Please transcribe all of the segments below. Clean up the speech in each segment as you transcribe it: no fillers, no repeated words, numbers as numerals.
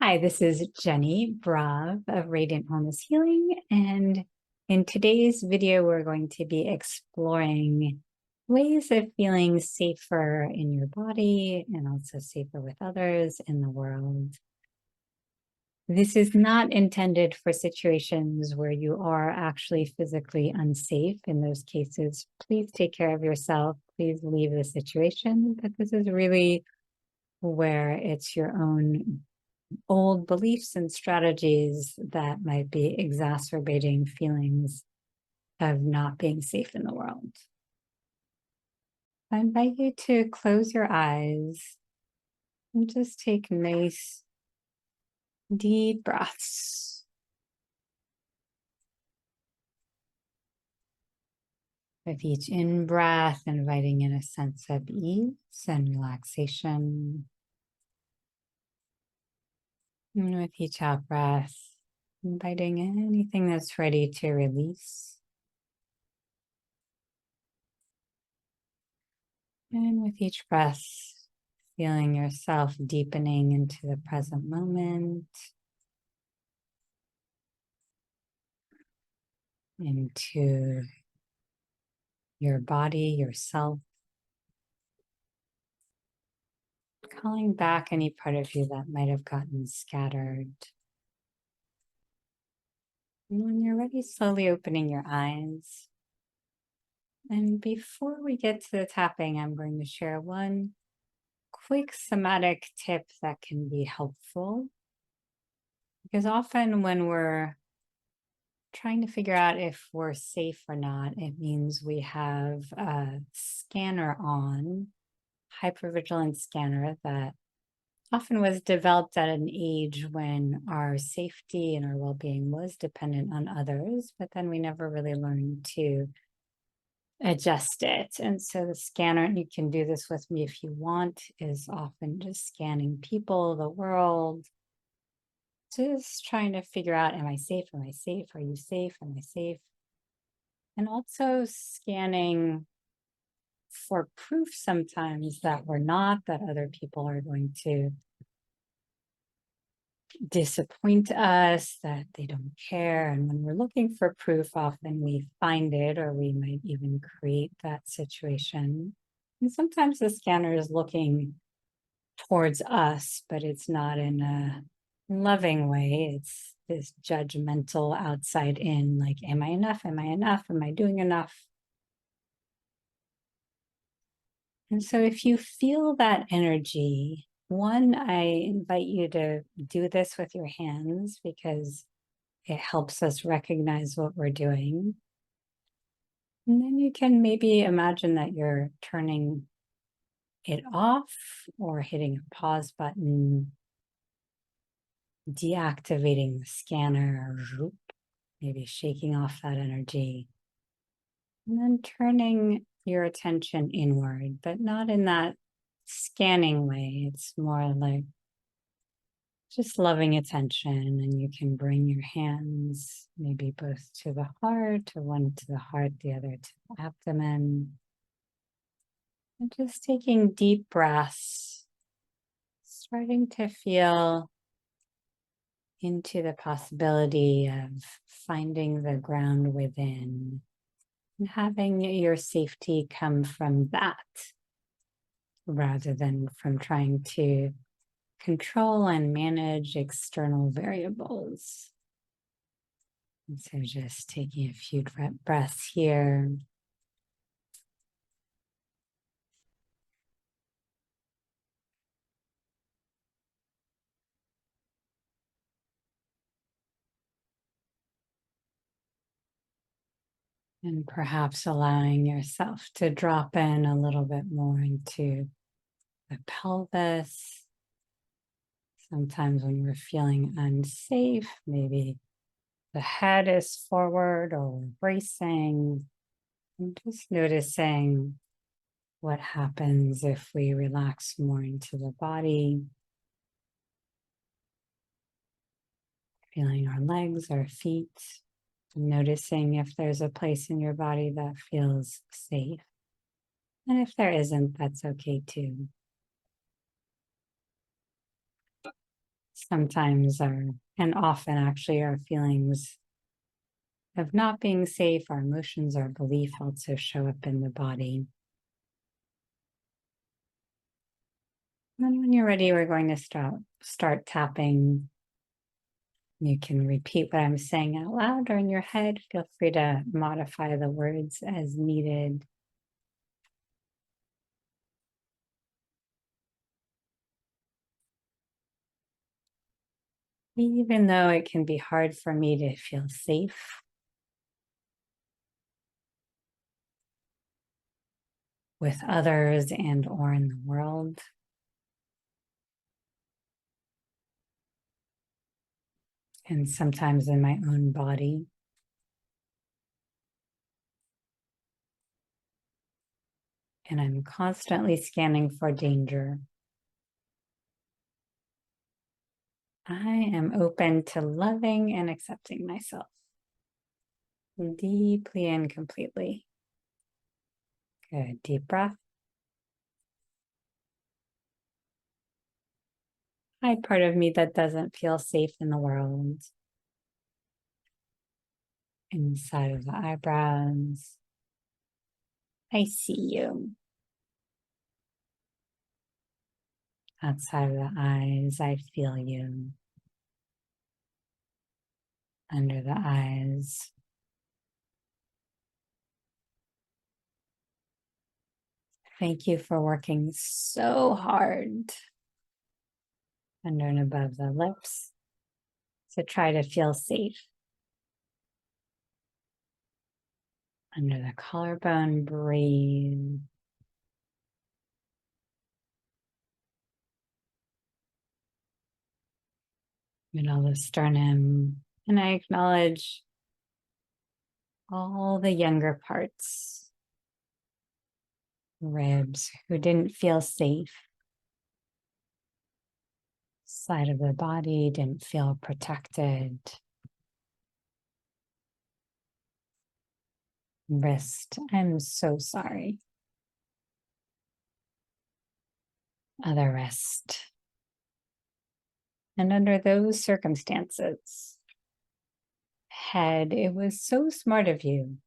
Hi, this is Jenny Brav of Radiant Wellness Healing, and in today's video, we're going to be exploring ways of feeling safer in your body and also safer with others in the world. This is not intended for situations where you are actually physically unsafe. In those cases, please take care of yourself. Please leave the situation, but this is really where it's your own old beliefs and strategies that might be exacerbating feelings of not being safe in the world. I invite you to close your eyes and just take nice, deep breaths. With each in-breath, inviting in a sense of ease and relaxation. And with each out-breath, inviting in anything that's ready to release. And with each breath, feeling yourself deepening into the present moment, into your body, yourself, calling back any part of you that might have gotten scattered. And when you're ready, slowly opening your eyes. And before we get to the tapping, I'm going to share one quick somatic tip that can be helpful. Because often when we're trying to figure out if we're safe or not, it means we have a scanner on, hypervigilance scanner that often was developed at an age when our safety and our well-being was dependent on others, but then we never really learned to adjust it. And so the scanner, and you can do this with me if you want, is often just scanning people, the world, just trying to figure out, am I safe? Am I safe? Are you safe? Am I safe? And also scanning for proof sometimes that we're not, that other people are going to disappoint us, that they don't care. And when we're looking for proof, often we find it, or we might even create that situation. And sometimes the scanner is looking towards us, but it's not in a loving way. It's this judgmental outside in, like, am I enough? Am I enough? Am I doing enough? And so if you feel that energy, one, I invite you to do this with your hands because it helps us recognize what we're doing. And then you can maybe imagine that you're turning it off or hitting a pause button, deactivating the scanner, maybe shaking off that energy, and then turning your attention inward, but not in that scanning way. It's more like just loving attention. And you can bring your hands maybe both to the heart, or one to the heart, the other to the abdomen. And just taking deep breaths, starting to feel into the possibility of finding the ground within and having your safety come from that, rather than from trying to control and manage external variables. And so just taking a few breaths here. And perhaps allowing yourself to drop in a little bit more into the pelvis. Sometimes when we're feeling unsafe, maybe the head is forward or we're bracing. And just noticing what happens if we relax more into the body. Feeling our legs, our feet. Noticing if there's a place in your body that feels safe. And if there isn't, that's okay too. Sometimes and often actually our feelings of not being safe, our emotions, our belief also show up in the body. And when you're ready, we're going to start tapping. You can repeat what I'm saying out loud or in your head. Feel free to modify the words as needed. Even though it can be hard for me to feel safe with others and or in the world, and sometimes in my own body, and I'm constantly scanning for danger, I am open to loving and accepting myself deeply and completely. Good. Deep breath. Hi, part of me that doesn't feel safe in the world. Inside of the eyebrows. I see you. Outside of the eyes, I feel you. Under the eyes. Thank you for working so hard under and above the lips to try to feel safe. Under the collarbone, breathe. Middle of the sternum. And I acknowledge all the younger parts, ribs who didn't feel safe. Side of the body didn't feel protected. Wrist, I'm so sorry. Other wrist. And under those circumstances, head, it was so smart of you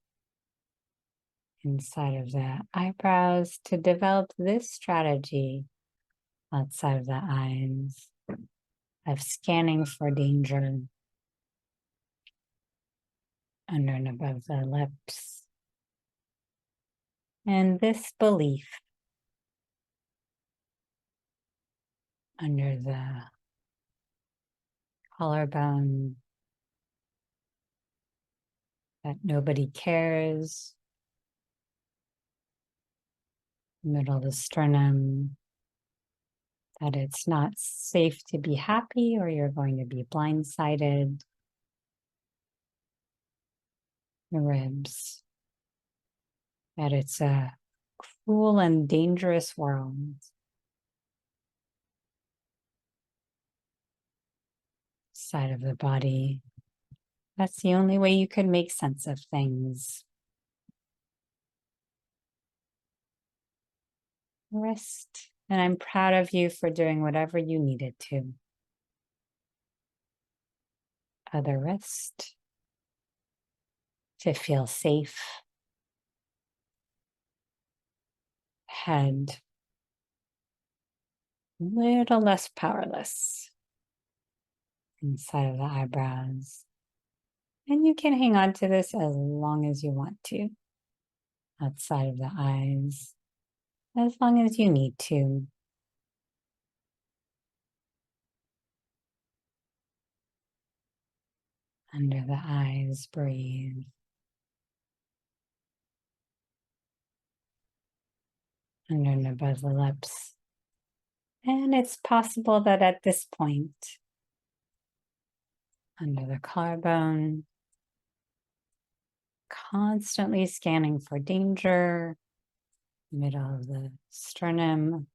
inside of the eyebrows to develop this strategy outside of the eyes of scanning for danger under and above the lips. And this belief under the collarbone that nobody cares, middle of the sternum, that it's not safe to be happy or you're going to be blindsided. The ribs, that it's a cruel and dangerous world. Side of the body, that's the only way you can make sense of things. Wrist, and I'm proud of you for doing whatever you needed to. Other wrist, to feel safe. Head, a little less powerless. Inside of the eyebrows. And you can hang on to this as long as you want to. Outside of the eyes, as long as you need to. Under the eyes, breathe. Under and above the lips. And it's possible that at this point, under the collarbone, constantly scanning for danger, middle of the sternum,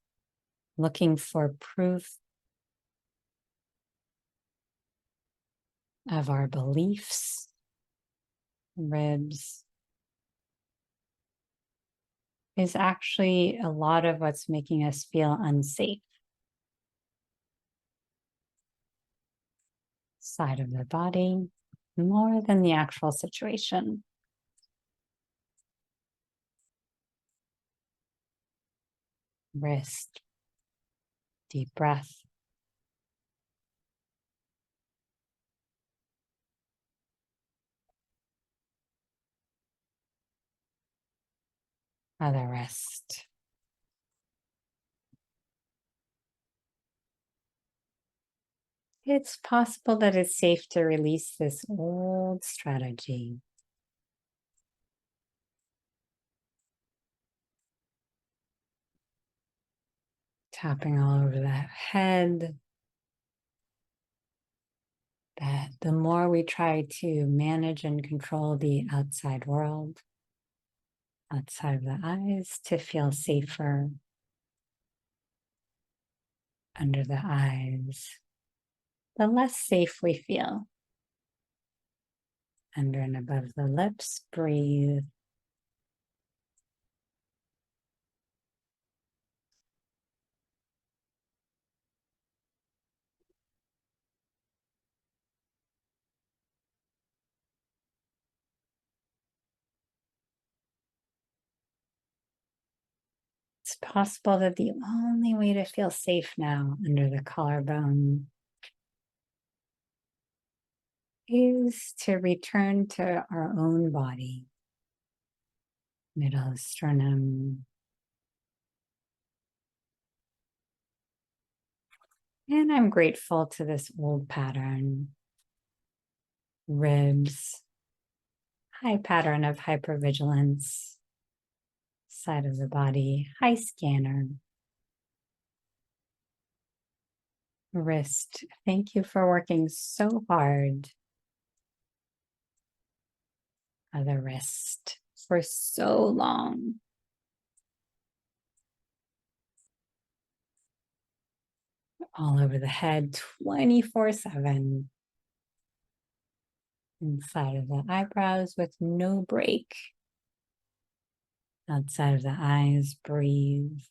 looking for proof of our beliefs, ribs, is actually a lot of what's making us feel unsafe. side of the body, more than the actual situation. Wrist, deep breath. Other wrist. It's possible that it's safe to release this old strategy. Tapping all over the head. That the more we try to manage and control the outside world, outside of the eyes, to feel safer under the eyes, the less safe we feel. Under and above the lips, breathe. It's possible that the only way to feel safe now under the collarbone is to return to our own body, middle sternum. And I'm grateful to this old pattern, ribs, high pattern of hypervigilance, side of the body, high scanner, wrist. Thank you for working so hard. Other wrist for so long. All over the head, 24/7. Inside of the eyebrows with no break. Outside of the eyes, breathe.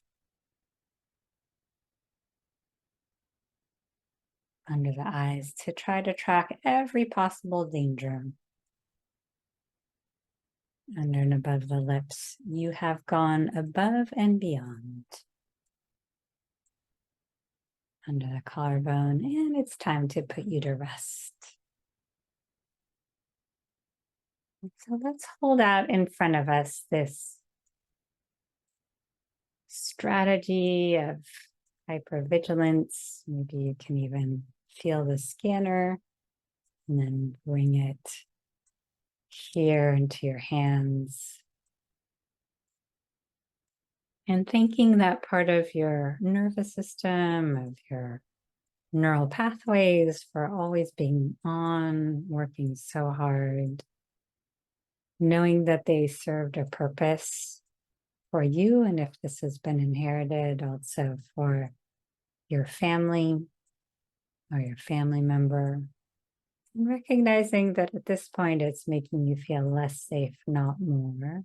Under the eyes to try to track every possible danger. Under and above the lips, you have gone above and beyond. Under the collarbone, and it's time to put you to rest. So let's hold out in front of us this strategy of hypervigilance. Maybe you can even feel the scanner and then bring it here into your hands. And thanking that part of your nervous system, of your neural pathways for always being on, working so hard, knowing that they served a purpose for you, and if this has been inherited, also for your family or your family member. And recognizing that at this point, it's making you feel less safe, not more.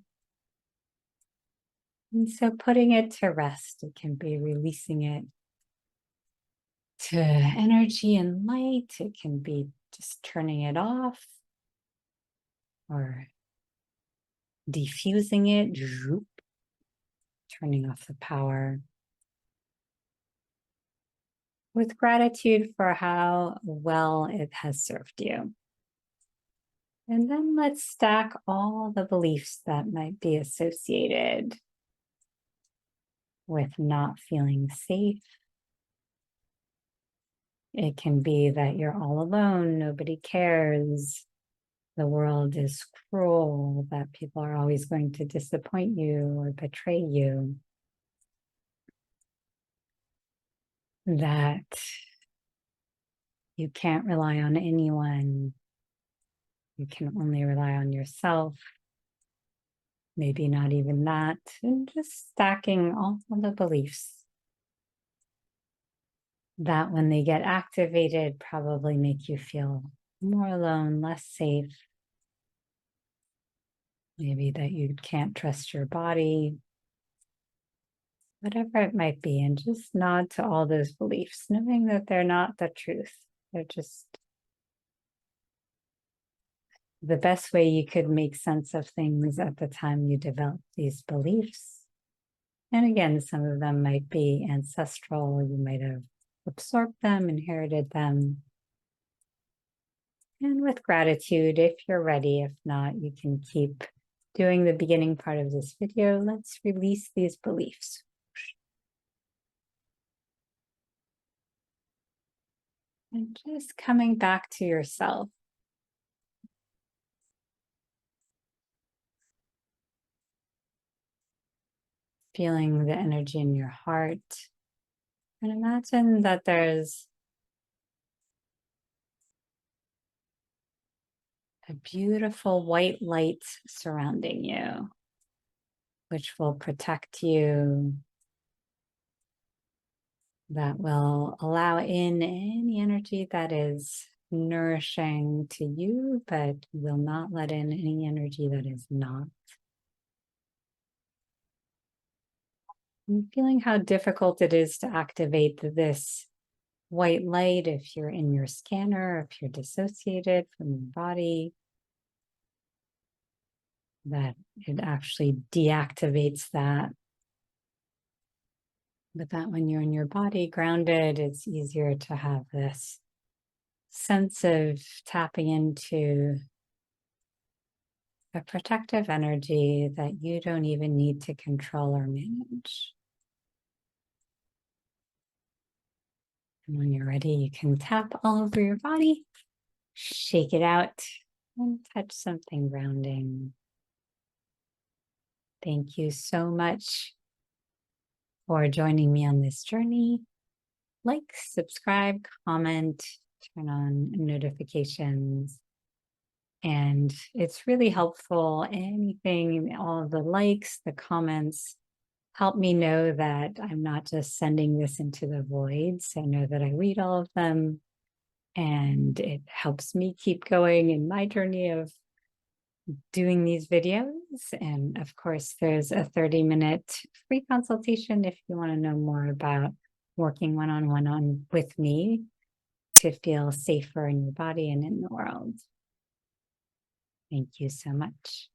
And so putting it to rest, it can be releasing it to energy and light. It can be just turning it off or diffusing it, turning off the power. With gratitude for how well it has served you. And then let's stack all the beliefs that might be associated with not feeling safe. It can be that you're all alone, nobody cares, the world is cruel, that people are always going to disappoint you or betray you, that you can't rely on anyone, you can only rely on yourself, maybe not even that, and just stacking all of the beliefs that when they get activated probably make you feel more alone, less safe. Maybe that you can't trust your body, whatever it might be, and just nod to all those beliefs, knowing that they're not the truth. They're just the best way you could make sense of things at the time you developed these beliefs. And again, some of them might be ancestral. You might have absorbed them, inherited them. And with gratitude, if you're ready, if not, you can keep doing the beginning part of this video. Let's release these beliefs. And just coming back to yourself. Feeling the energy in your heart. And imagine that there's a beautiful white light surrounding you, which will protect you, that will allow in any energy that is nourishing to you, but will not let in any energy that is not. I'm feeling how difficult it is to activate this white light if you're in your scanner, if you're dissociated from your body, that it actually deactivates that. But that when you're in your body grounded, it's easier to have this sense of tapping into a protective energy that you don't even need to control or manage. And when you're ready, you can tap all over your body, shake it out, and touch something grounding. Thank you so much for joining me on this journey. Like, subscribe, comment, turn on notifications. And it's really helpful. Anything, all of the likes, the comments, help me know that I'm not just sending this into the void. So know that I read all of them, and it helps me keep going in my journey of doing these videos. And of course, there's a 30-minute free consultation if you want to know more about working one-on-one with me to feel safer in your body and in the world. Thank you so much.